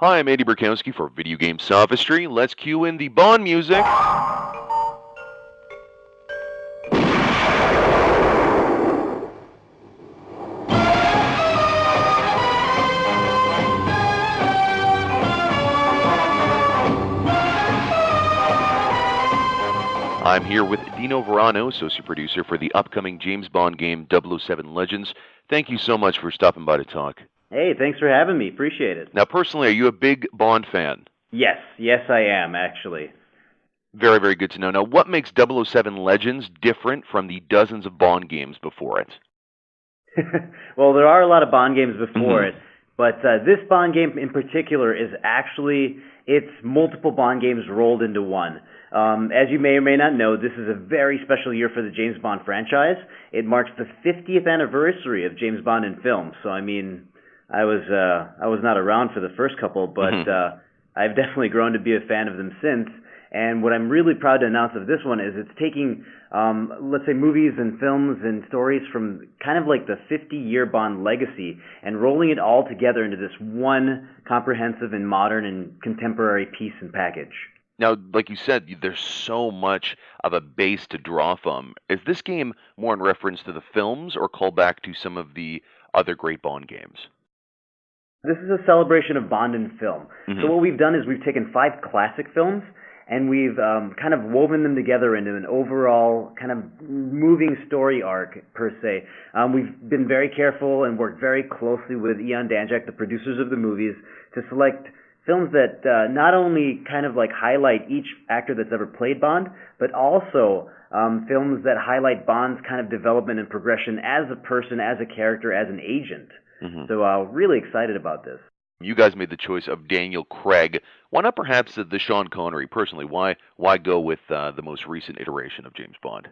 Hi, I'm Andy Borkowski for Video Game Sophistry. Let's cue in the Bond music. I'm here with Dino Verano, associate producer for the upcoming James Bond game 007 Legends. Thank you so much for stopping by to talk. Hey, thanks for having me. Appreciate it. Now, personally, are you a big Bond fan? Yes, I am, actually. Very, very good to know. Now, what makes 007 Legends different from the dozens of Bond games before it? Well, there are a lot of Bond games before Mhm. it, but this Bond game in particular is actually, it's multiple Bond games rolled into one. As you may or may not know, this is a very special year for the James Bond franchise. It marks the 50th anniversary of James Bond in film. So, I mean, I was not around for the first couple, but Mhm. I've definitely grown to be a fan of them since. And what I'm really proud to announce of this one is it's taking, let's say, movies and films and stories from kind of like the 50-year Bond legacy and rolling it all together into this one comprehensive and modern and contemporary piece and package. Now, like you said, there's so much of a base to draw from. Is this game more in reference to the films or call back to some of the other great Bond games? This is a celebration of Bond in film. So Hmm. what we've done is we've taken five classic films and we've kind of woven them together into an overall kind of moving story arc per se. We've been very careful and worked very closely with Eon Danjak, the producers of the movies, to select films that not only kind of like highlight each actor that's ever played Bond, but also films that highlight Bond's kind of development and progression as a person, as a character, as an agent. Hmm. So really excited about this. You guys made the choice of Daniel Craig. Why not perhaps the Sean Connery? Personally, why go with the most recent iteration of James Bond?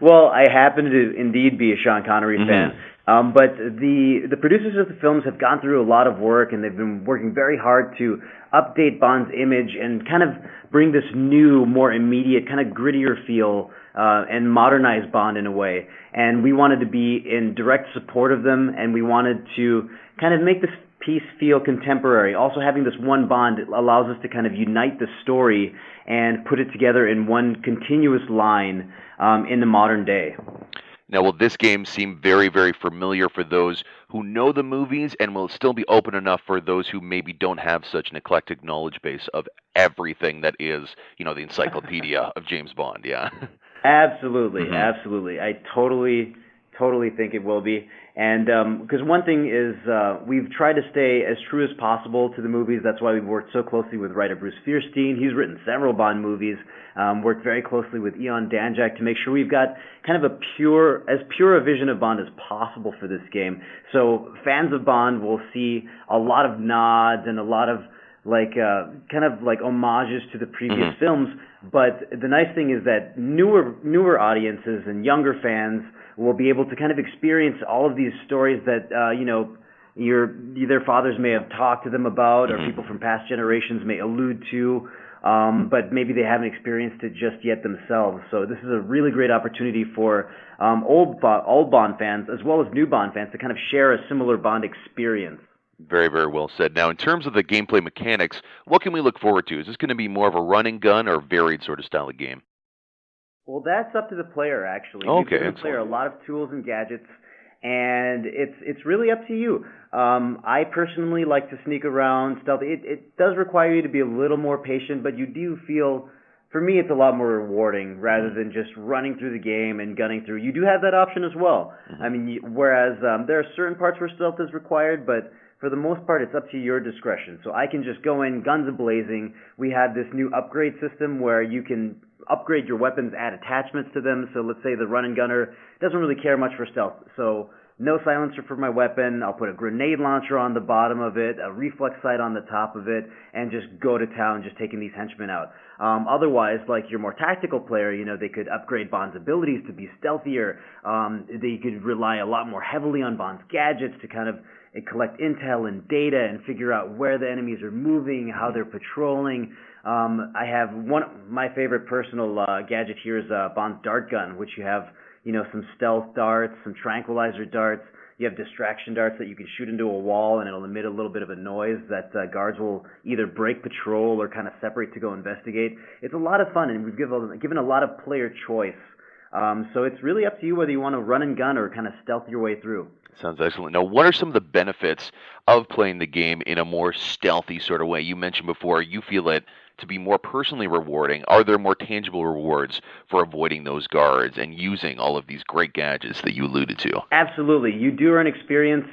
Well, I happen to indeed be a Sean Connery fan, Hmm. but the producers of the films have gone through a lot of work, and they've been working very hard to update Bond's image and kind of bring this new, more immediate, kind of grittier feel and modernize Bond in a way. And we wanted to be in direct support of them, and we wanted to kind of make this piece feel contemporary. Also, having this one Bond allows us to kind of unite the story and put it together in one continuous line in the modern day. Now, will this game seem very, very familiar for those who know the movies, and will it still be open enough for those who maybe don't have such an eclectic knowledge base of everything that is, the encyclopedia of James Bond? Yeah. Absolutely, Hmm. absolutely. I totally think it will be. And because one thing is, we've tried to stay as true as possible to the movies. That's why we've worked so closely with writer Bruce Fierstein. He's written several Bond movies. Worked very closely with Eon Danjak to make sure we've got kind of as pure a vision of Bond as possible for this game. So fans of Bond will see a lot of nods and a lot of kind of like homages to the previous Hmm. films. But the nice thing is that newer audiences and younger fans will be able to kind of experience all of these stories that their fathers may have talked to them about, or people Hmm. from past generations may allude to. But maybe they haven't experienced it just yet themselves. So this is a really great opportunity for old Bond fans as well as new Bond fans to kind of share a similar Bond experience. Very, very well said. Now, in terms of the gameplay mechanics, what can we look forward to? Is this going to be more of a run and gun or varied sort of style of game? Well, that's up to the player, actually. We've Okay, given the player excellent. a lot of tools and gadgets, and it's really up to you. I personally like to sneak around, stealth. It does require you to be a little more patient, but you do feel, for me, it's a lot more rewarding rather Hmm. than just running through the game and gunning through. You do have that option as well. Hmm. I mean, whereas there are certain parts where stealth is required, but for the most part, it's up to your discretion. So I can just go in guns a-blazing. We have this new upgrade system where you can upgrade your weapons, add attachments to them. So let's say the run and gunner doesn't really care much for stealth. So no silencer for my weapon. I'll put a grenade launcher on the bottom of it, a reflex sight on the top of it, and just go to town, just taking these henchmen out. Otherwise, like your more tactical player, they could upgrade Bond's abilities to be stealthier. They could rely a lot more heavily on Bond's gadgets to kind of collect intel and data and figure out where the enemies are moving, how they're patrolling. I have my favorite personal gadget here is Bond's dart gun, which you have, some stealth darts, some tranquilizer darts. You have distraction darts that you can shoot into a wall, and it'll emit a little bit of a noise that guards will either break patrol or kind of separate to go investigate. It's a lot of fun, and we've given a lot of player choice. So it's really up to you whether you want to run and gun or kind of stealth your way through. Sounds excellent. Now, what are some of the benefits of playing the game in a more stealthy sort of way? You mentioned before you feel it to be more personally rewarding. Are there more tangible rewards for avoiding those guards and using all of these great gadgets that you alluded to? Absolutely. You do earn experience.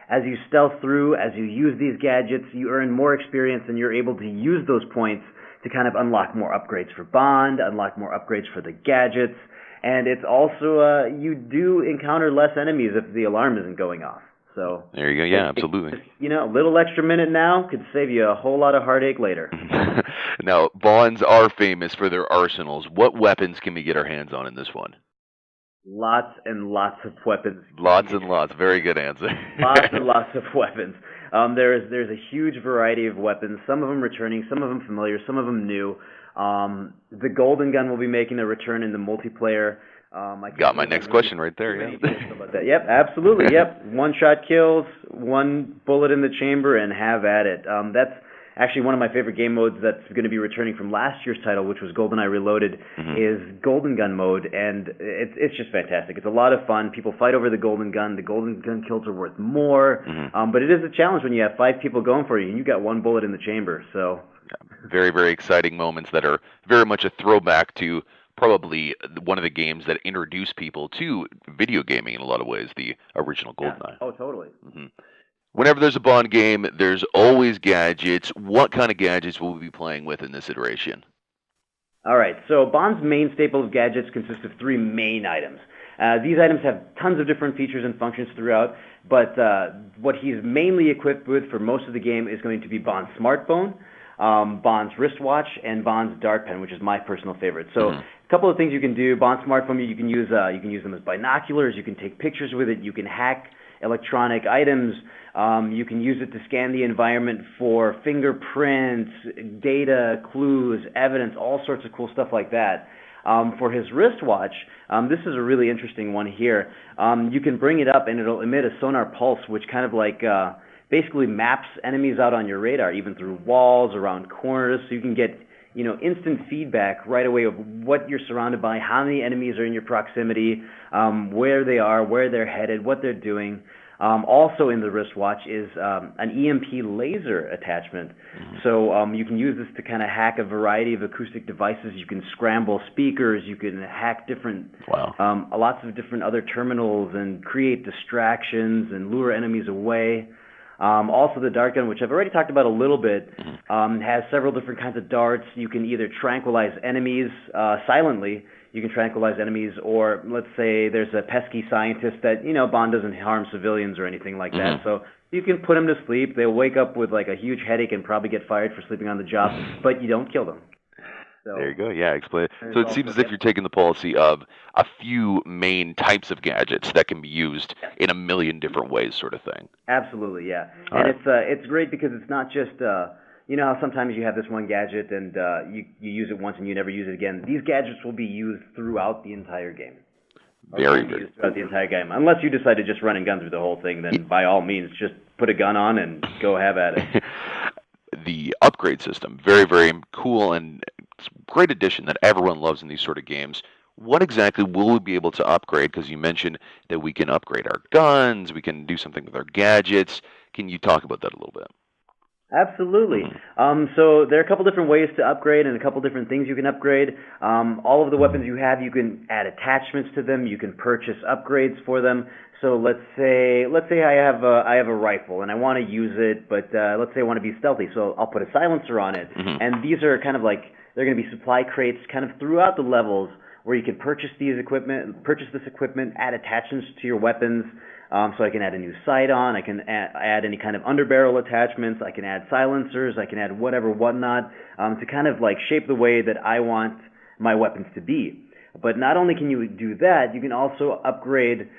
As you stealth through, as you use these gadgets, you earn more experience, and you're able to use those points to kind of unlock more upgrades for Bond, unlock more upgrades for the gadgets. And it's also, you do encounter less enemies if the alarm isn't going off. So there you go. Yeah, absolutely. A little extra minute now could save you a whole lot of heartache later. Now, Bonds are famous for their arsenals. What weapons can we get our hands on in this one? Lots and lots of weapons. Lots and lots. Very good answer. Lots and lots of weapons. There's a huge variety of weapons. Some of them returning, some of them familiar, some of them new. The golden gun will be making a return in the multiplayer. Got my next question right there. Yeah. About that. Yep, absolutely. Yep, one shot kills, one bullet in the chamber, and have at it. That's actually one of my favorite game modes that's going to be returning from last year's title, which was GoldenEye Reloaded, is Golden Gun mode, and it's just fantastic. It's a lot of fun. People fight over the golden gun. The golden gun kills are worth more, but it is a challenge when you have 5 people going for you and you got 1 bullet in the chamber. So. Very, very exciting moments that are very much a throwback to probably one of the games that introduced people to video gaming in a lot of ways, the original GoldenEye. Yeah. Oh, totally. Whenever there's a Bond game, there's always gadgets. What kind of gadgets will we be playing with in this iteration? All right, so Bond's main staple of gadgets consists of 3 main items. These items have tons of different features and functions throughout, but what he's mainly equipped with for most of the game is going to be Bond's smartphone, Bond's wristwatch, and Bond's dart pen, which is my personal favorite. So a couple of things you can do. Bond's smartphone, you can use them as binoculars. You can take pictures with it. You can hack electronic items. You can use it to scan the environment for fingerprints, data, clues, evidence, all sorts of cool stuff like that. For his wristwatch, this is a really interesting one here. You can bring it up and it'll emit a sonar pulse, which kind of like basically maps enemies out on your radar, even through walls, around corners, so you can get instant feedback right away of what you're surrounded by, how many enemies are in your proximity, where they are, where they're headed, what they're doing. Also in the wristwatch is an EMP laser attachment. So you can use this to kind of hack a variety of acoustic devices. You can scramble speakers. You can hack different, lots of different other terminals and create distractions and lure enemies away. Also the dart gun, which I've already talked about a little bit, has several different kinds of darts. You can either tranquilize enemies silently. You can tranquilize enemies, or let's say there's a pesky scientist that, Bond doesn't harm civilians or anything like that. So you can put them to sleep. They'll wake up with like a huge headache and probably get fired for sleeping on the job, but you don't kill them. So, there you go. Yeah, explain. So it seems as if you're taking the policy of a few main types of gadgets that can be used in a million different ways, sort of thing. Absolutely, yeah. And it's great because it's not just how sometimes you have this one gadget and you use it once and you never use it again. These gadgets will be used throughout the entire game. Very good. Throughout the entire game, unless you decide to just run and gun through the whole thing, then by all means, just put a gun on and go have at it. The upgrade system, very, very cool and great addition that everyone loves in these sort of games. What exactly will we be able to upgrade? Because you mentioned that we can upgrade our guns, we can do something with our gadgets. Can you talk about that a little bit? Absolutely. So there are a couple different ways to upgrade and a couple different things you can upgrade. All of the weapons you have, you can add attachments to them. You can purchase upgrades for them. So let's say I have a rifle and I want to use it, but let's say I want to be stealthy, so I'll put a silencer on it. And these are kind of like, they're going to be supply crates kind of throughout the levels where you can purchase this equipment, add attachments to your weapons. So I can add a new sight on, I can add any kind of underbarrel attachments, I can add silencers, I can add whatnot, to kind of like shape the way that I want my weapons to be. But not only can you do that, you can also upgrade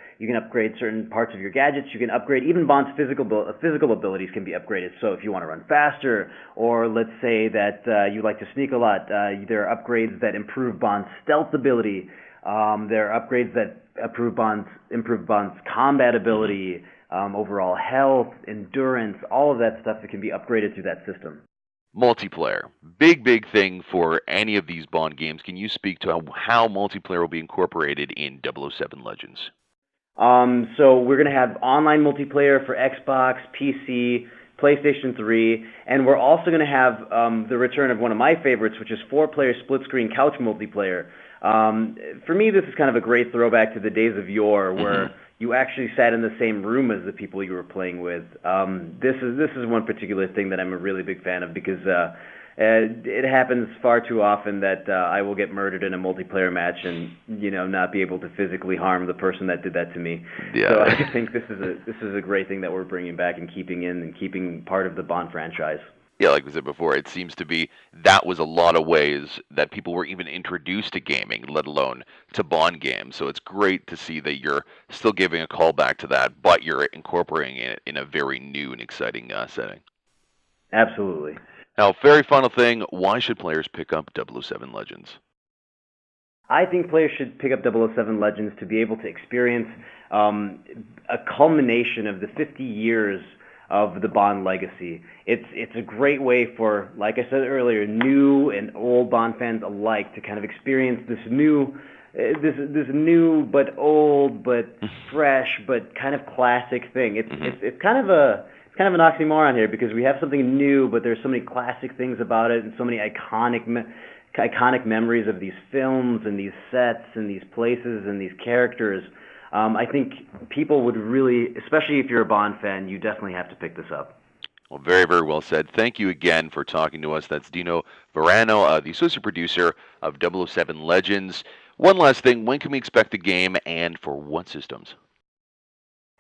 certain parts of your gadgets. You can upgrade even Bond's physical abilities can be upgraded. So if you want to run faster, or let's say that you like to sneak a lot, there are upgrades that improve Bond's stealth ability. There are upgrades that improve Bond's combat ability, overall health, endurance, all of that stuff that can be upgraded through that system. Multiplayer. Big thing for any of these Bond games. Can you speak to how multiplayer will be incorporated in 007 Legends? So we're going to have online multiplayer for Xbox, PC, PlayStation 3, and we're also going to have the return of one of my favorites, which is four-player split-screen couch multiplayer. For me, this is kind of a great throwback to the days of yore, where you actually sat in the same room as the people you were playing with. This is one particular thing that I'm a really big fan of because it happens far too often that I will get murdered in a multiplayer match and not be able to physically harm the person that did that to me. Yeah. So I think this is a great thing that we're bringing back and keeping part of the Bond franchise. Yeah, like we said before, it seems to be that was a lot of ways that people were even introduced to gaming, let alone to Bond games. So it's great to see that you're still giving a call back to that, but you're incorporating it in a very new and exciting setting. Absolutely. Now, very final thing, why should players pick up 007 Legends? I think players should pick up 007 Legends to be able to experience a culmination of the 50 years of the Bond legacy. It's a great way for, like I said earlier, new and old Bond fans alike to kind of experience this new but old but fresh but kind of classic thing. It's kind of an oxymoron here because we have something new, but there's so many classic things about it and so many iconic memories of these films and these sets and these places and these characters. I think people would really, especially if you're a Bond fan, you definitely have to pick this up. Well, very well said. Thank you again for talking to us. That's Dino Verano, the associate producer of 007 Legends. One last thing, when can we expect the game and for what systems?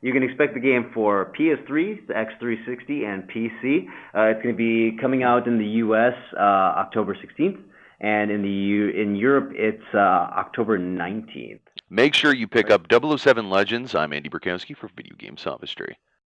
You can expect the game for PS3, the X360, and PC. It's going to be coming out in the U.S. October 16th, and in Europe it's October 19th. Make sure you pick up 007 Legends. I'm Andy Borkowski for Video Game Sophistry.